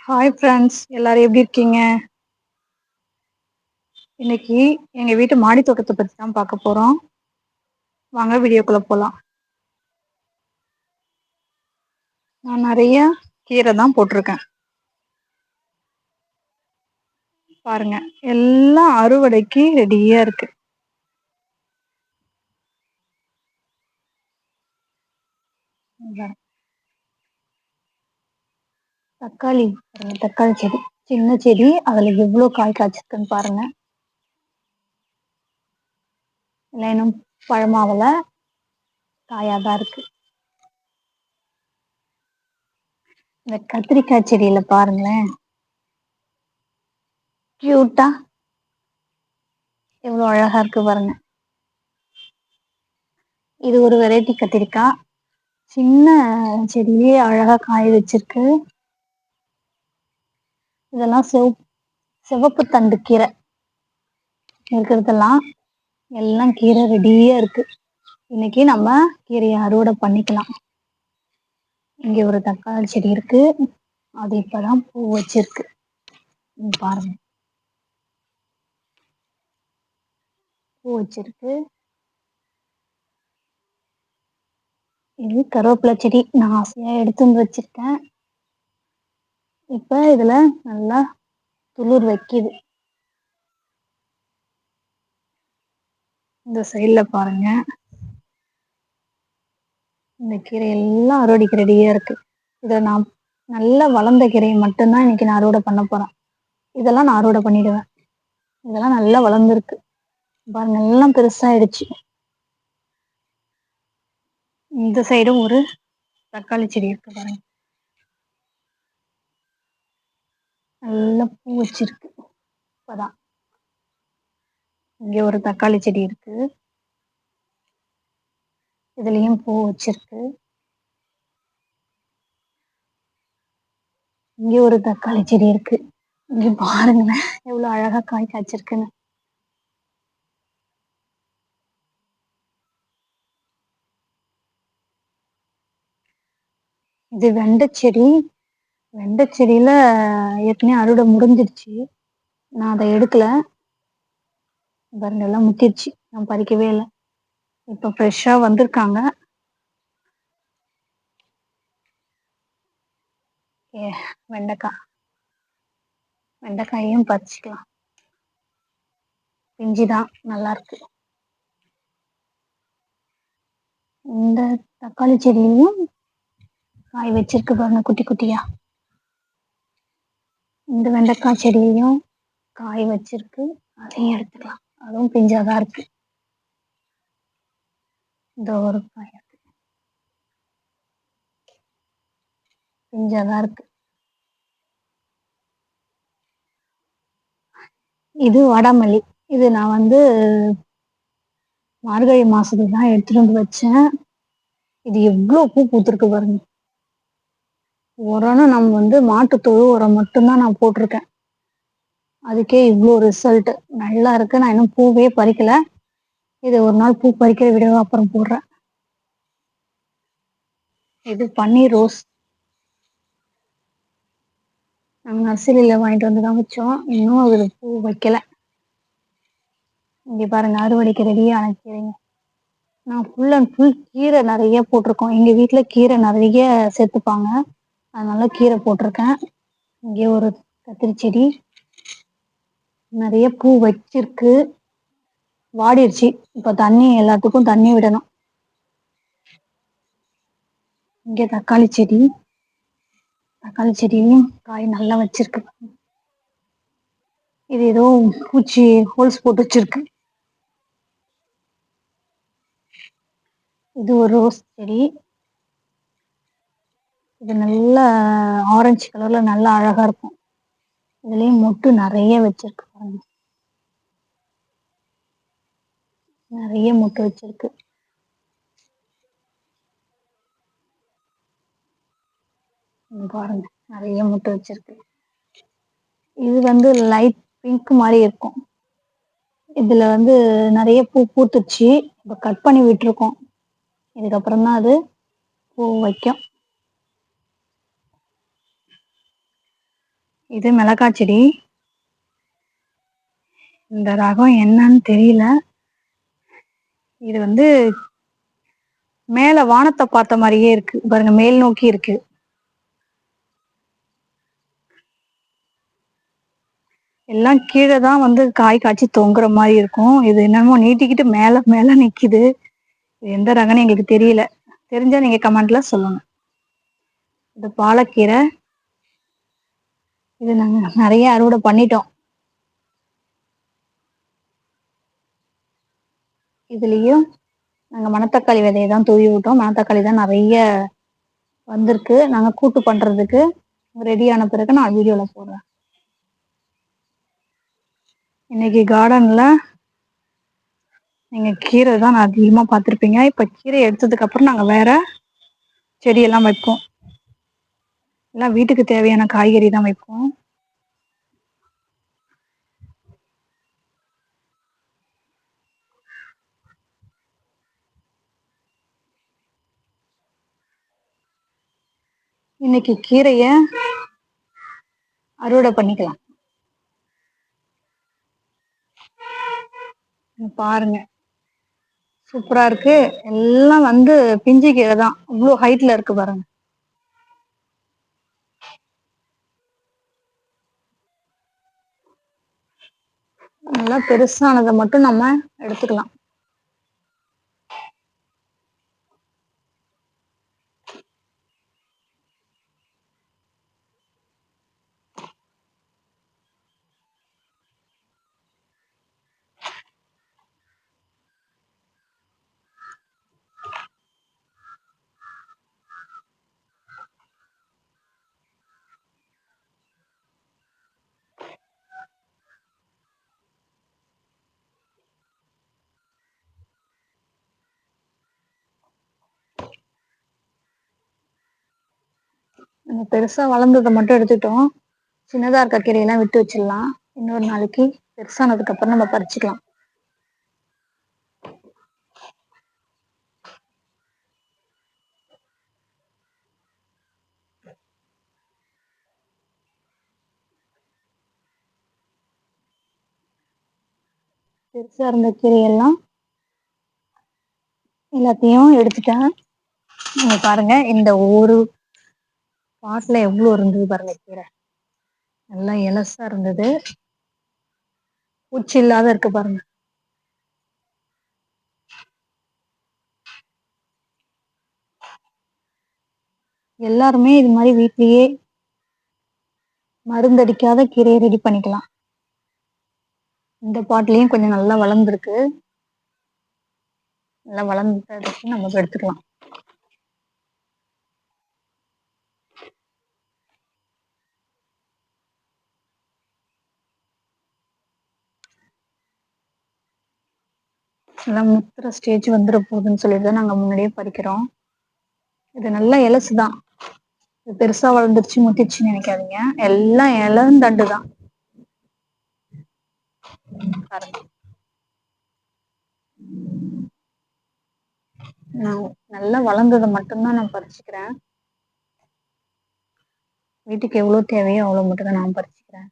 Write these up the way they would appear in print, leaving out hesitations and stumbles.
Hi friends, எல்லாரும் எப்படி இருக்கீங்க? இன்னைக்கு எங்க வீட்டு மாடி தோட்டத்தை பத்தி தான் பார்க்க போறோம். வாங்க வீடியோக்குள்ள போலாம். நான் நிறைய கீரை தான் போட்டிருக்கேன். பாருங்க, எல்லாம் அறுவடைக்கு ரெடியா இருக்கு. தக்காளி பாருங்க, தக்காளி செடி, சின்ன செடி, அதுல எவ்வளவு காய் காய்ச்சிருக்குன்னு பாருங்க. இல்லை இன்னும் பழமாவல, காயாதான் இருக்கு. இந்த கத்திரிக்காய் செடியில பாருங்களேன், கியூட்டா எவ்வளவு அழகா இருக்கு பாருங்க. இது ஒரு வெரைட்டி கத்திரிக்காய், சின்ன செடியே அழகா காய வச்சிருக்கு. இதெல்லாம் சிவப்பு தண்டு கீரை இருக்கிறதெல்லாம் எல்லாம் கீரை ரெடியா இருக்கு. இன்னைக்கு நம்ம கீரையை அறுவடை பண்ணிக்கலாம். இங்க ஒரு தக்காளி செடி இருக்கு, அது இப்பதான் பூ வச்சிருக்கு. பாருங்க, பூ வச்சிருக்கு. இது கருவேப்பிலை செடி, நான் ஆசையா எடுத்து வந்து வச்சிருக்கேன். இப்ப இதுல நல்லா துளிர் வைக்குது. இந்த சைட்ல பாருங்க, இந்த கீரை எல்லாம் அறுவடைக்கு ரெடியா இருக்கு. இதை நான் நல்லா வளர்ந்த கீரையை மட்டும்தான் இன்னைக்கு நான் அறுவடை பண்ண போறேன். இதெல்லாம் நான் அறுவடை பண்ணிடுவேன். இதெல்லாம் நல்லா வளர்ந்துருக்கு பாருங்க, எல்லாம் பெருசாயிடுச்சு. இந்த சைடும் ஒரு தக்காளி செடி இருக்கு பாருங்க, நல்லா பூ வச்சிருக்கு. இப்பதான் இங்க ஒரு தக்காளி செடி இருக்கு, இதுலயும் பூ வச்சிருக்கு. இங்க ஒரு தக்காளி செடி இருக்கு. இங்க பாருங்களேன், எவ்வளவு அழகா காய் காய்ச்சிருக்குன்னு. இது வெண்டை செடி. வெண்டை செடியில ஏற்கனவே அறுவடை முடிஞ்சிருச்சு, நான் அதை எடுக்கல. பாருங்க, எல்லாம் முத்திருச்சு, நான் பறிக்கவே இல்லை. இப்ப ஃப்ரெஷ்ஷா வந்திருக்காங்க. வெண்டைக்காய், வெண்டைக்காயையும் பறிச்சுக்கலாம். பிஞ்சுதான், நல்லா இருக்கு. இந்த தக்காளி செடியிலையும் காய் வச்சிருக்கு பாருங்க, குட்டி குட்டியா. இந்த வெண்டைக்காய் செடியிலையும் காய் வச்சிருக்கு, அதையும் எடுத்துக்கலாம். அதுவும் பிஞ்சாதான் இருக்கு. இந்த ஒரு காய் பிஞ்சாதான் இருக்கு. இது வாடாமல்லி. இது நான் மார்கழி மாசத்துக்கு தான் எடுத்துட்டு வந்து வச்சேன். இது எவ்வளவு பூ பூத்திருக்கு பாருங்க. உரம்னு நம்ம மாட்டுத்தொழு உரம் மட்டும்தான் நான் போட்டிருக்கேன், அதுக்கே இவ்வளோ ரிசல்ட் நல்லா இருக்கு. நான் இன்னும் பூவே பறிக்கல, இது ஒரு நாள் பூ பறிக்கிற வீடியோ அப்புறம் போடுறேன். இது பன்னீர் ரோஸ், நாங்கள் நர்சரியில வாங்கிட்டு வந்து தான் வச்சோம், இன்னும் அது பூ வைக்கல. இங்க பாருங்க, அறுவடைக்கு ரெடியா அணைக்கிறீங்க. நான் ஃபுல் அண்ட் ஃபுல் கீரை நிறைய போட்டிருக்கோம். எங்க வீட்டுல கீரை நிறைய சேர்த்துப்பாங்க, அதனால கீரை போட்டிருக்கேன். இங்கே ஒரு கத்திரி செடி நிறைய பூ வச்சிருக்கு, வாடிடுச்சு. இப்ப எல்லாத்துக்கும் தண்ணி விடணும். இங்க தக்காளி செடி, தக்காளி செடியிலையும் காய் நல்லா வச்சிருக்கு. இது ஏதோ பூச்சி ஹோல்ஸ் போட்டு வச்சிருக்கு. இது ஒரு ரோஸ் செடி, இது நல்ல ஆரஞ்சு கலர்ல நல்லா அழகா இருக்கும். இதுலயும் மொட்டு நிறைய வச்சிருக்கு பாருங்க, நிறைய மொட்டு வச்சிருக்கு. பாருங்க, நிறைய மொட்டு வச்சிருக்கு. இது லைட் பிங்க் மாதிரி இருக்கும். இதுல நிறைய பூ பூத்துச்சு, இப்ப கட் பண்ணி விட்டுருக்கோம். இதுக்கப்புறம் தான் அது பூ வைக்கும். இது மிளகாய் செடி. இந்த ரகம் என்னன்னு தெரியல. இது வந்து மேல வானத்தை பார்த்த மாதிரியே இருக்கு பாருங்க, மேல் நோக்கி இருக்கு. எல்லாம் கீழே தான் வந்து காய் காய்ச்சி தொங்குற மாதிரி இருக்கும். இது என்னமோ நீட்டிக்கிட்டு மேல மேல நிக்குது. இது எந்த ரகம்னு எங்களுக்கு தெரியல. தெரிஞ்சா நீங்க கமெண்ட்ல சொல்லுங்க. இது பாலக்கீரை. இது நாங்க நிறைய அறுவடை பண்ணிட்டோம். இதுலயும் நாங்க மணத்தக்காளி விதையை தான் தூவி விட்டோம். மணத்தக்காளி தான் நிறைய வந்திருக்கு. நாங்க கூட்டு பண்றதுக்கு ரெடியான பிறகு நான் வீடியோல போடுறேன். இன்னைக்கு கார்டன்ல நீங்க கீரை தான் நான் அதிகமா பார்த்துருப்பீங்க. இப்ப கீரை எடுத்ததுக்கு அப்புறம் நாங்க வேற செடியெல்லாம் வைப்போம். எல்லாம் வீட்டுக்கு தேவையான காய்கறி தான் வைப்போம். இன்னைக்கு கீரைய அறுவடை பண்ணிக்கலாம். பாருங்க, சூப்பரா இருக்கு. எல்லாம் வந்து பிஞ்சு கீரை தான், இவ்வளோ ஹைட்ல இருக்கு பாருங்க. நல்லா பெருசானதை மட்டும் நம்ம எடுத்துக்கலாம். நம்ம பெருசா வளர்ந்ததை மட்டும் எடுத்துட்டோம். சின்னதா இருக்க கீரையெல்லாம் விட்டு வச்சிடலாம். இன்னொரு நாளைக்கு பெருசானதுக்கு அப்புறம் நம்ம பறிச்சுக்கலாம். பெருசா இருந்த கீரையெல்லாம் எல்லாத்தையும் எடுத்துட்டேன். நீங்க பாருங்க, இந்த ஒரு பாட்டுல எவ்வளவு இருந்தது பாருங்க கீரை. நல்லா இலசா இருந்தது, பூச்சி இல்லாத இருக்கு பாருங்க. எல்லாருமே இது மாதிரி வீட்லயே மருந்தடிக்காத கீரையை ரெடி பண்ணிக்கலாம். இந்த பாட்டுலயும் கொஞ்சம் நல்லா வளர்ந்துருக்கு. நல்லா வளர்ந்ததுக்கு நம்ம எடுத்துக்கலாம். எல்லாம் முத்துற ஸ்டேஜ் வந்துட போகுதுன்னு சொல்லிட்டு தான் நாங்க முன்னாடியே பறிக்கிறோம். இது நல்லா இலசுதான். இது பெருசா வளர்ந்துருச்சு முத்திருச்சுன்னு நினைக்காதீங்க. எல்லாம் இளந்தண்டு தான் பாருங்க. நான் நல்லா வளர்ந்ததை மட்டும்தான் நான் பறிச்சுக்கிறேன். வீட்டுக்கு எவ்வளவு தேவையோ அவ்வளவு மட்டும் தான் நான் பறிச்சுக்கிறேன்.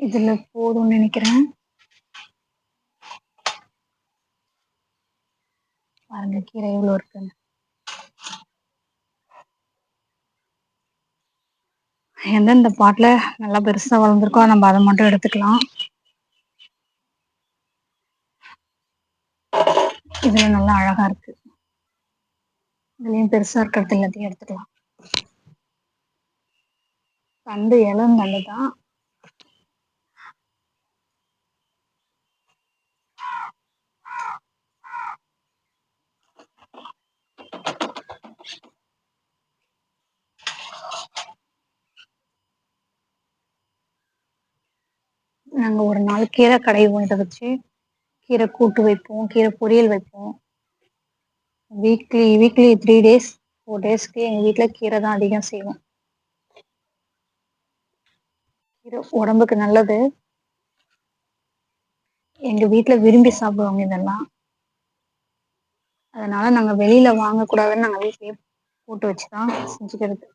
இதுல போதும்னு நினைக்கிறேன். பாருங்க கீரை எவ்வளவு இருக்குன்னு. எந்தெந்த பாட்டுல நல்லா பெருசா வளர்ந்துருக்கோ நம்ம அதை மட்டும் எடுத்துக்கலாம். இதுல நல்லா அழகா இருக்கு. இதுலயும் பெருசா இருக்கிறது எல்லாத்தையும் எடுத்துக்கலாம். தண்டு இளந்தண்டு தான். நாங்க ஒரு நாள் கீரை கடைவோம். இதை வச்சு கீரை கூட்டு வைப்போம், கீரை பொரியல் வைப்போம். வீக்லி வீக்லி 3 டேஸ் 4 டேஸ்க்கு எங்கள் வீட்டில் கீரை தான் அதிகம் செய்வோம். கீரை உடம்புக்கு நல்லது. எங்கள் வீட்டில் விரும்பி சாப்பிடுவாங்க இதெல்லாம். அதனால நாங்கள் வெளியில் வாங்கக்கூடாதுன்னு நாங்கள் வீட்லேயே போட்டு வச்சு தான் செஞ்சுக்கிறது.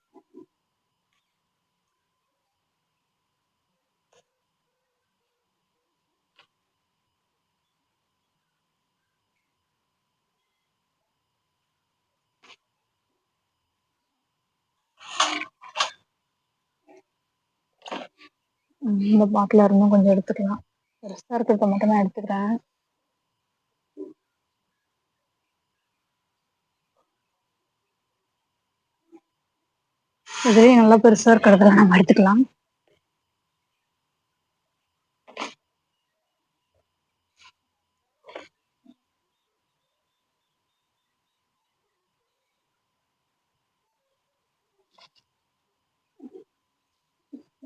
இந்த பாட்டில் இருந்தும் கொஞ்சம் எடுத்துக்கலாம். பெருசாக இருக்கிறத மட்டும் தான் எடுத்துக்கிறேன். இதுலேயே நல்லா பெருசாக இருக்கிறதுல நம்ம எடுத்துக்கலாம்.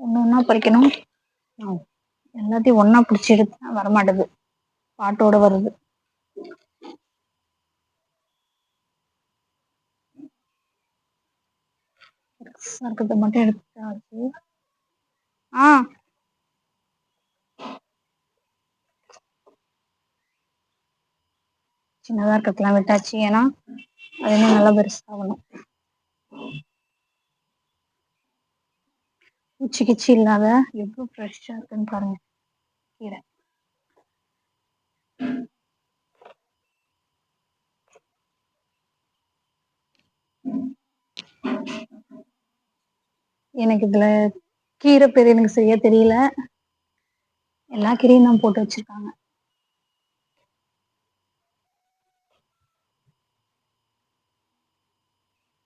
ஒன்று ஒன்றா பறிக்கணும். எல்லாத்தையும் ஒன்றா பிடிச்சி எடுத்தா வரமாட்டேது, பாட்டோட வருது. இருக்கிறத மட்டும் எடுத்தாச்சு. சின்னதாக இருக்கிறதுலாம் விட்டாச்சு, ஏன்னா அது இன்னும் நல்லா பெருசாகணும். பூச்சி கிச்சி இல்லாத எவ்வளோ ஃப்ரெஷ்ஷாக இருக்குன்னு பாருங்க கீரை. எனக்கு இதுல கீரை பேர் எனக்கு சரியா தெரியல. எல்லா கீரையும் தான் போட்டு வச்சிருக்காங்க.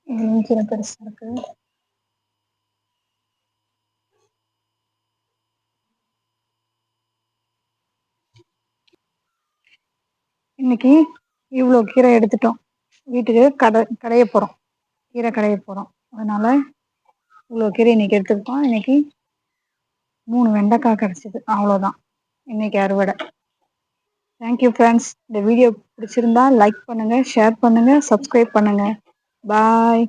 இதுலயும் கீரை பெருசா இருக்கு. இன்னைக்கு இவ்வளோ கீரை எடுத்துட்டோம். வீட்டுக்கு கடைய போறோம், கீரை கடைய போறோம். அதனால இவ்வளோ கீரை இன்னைக்கு எடுத்துக்கிட்டோம். இன்னைக்கு 3 வெண்டைக்காய் கிடைச்சிது, அவ்வளோதான் இன்னைக்கு அறுவடை. Thank you friends. இந்த வீடியோ பிடிச்சிருந்தா லைக் பண்ணுங்க, ஷேர் பண்ணுங்க, சப்ஸ்கிரைப் பண்ணுங்க. பாய்.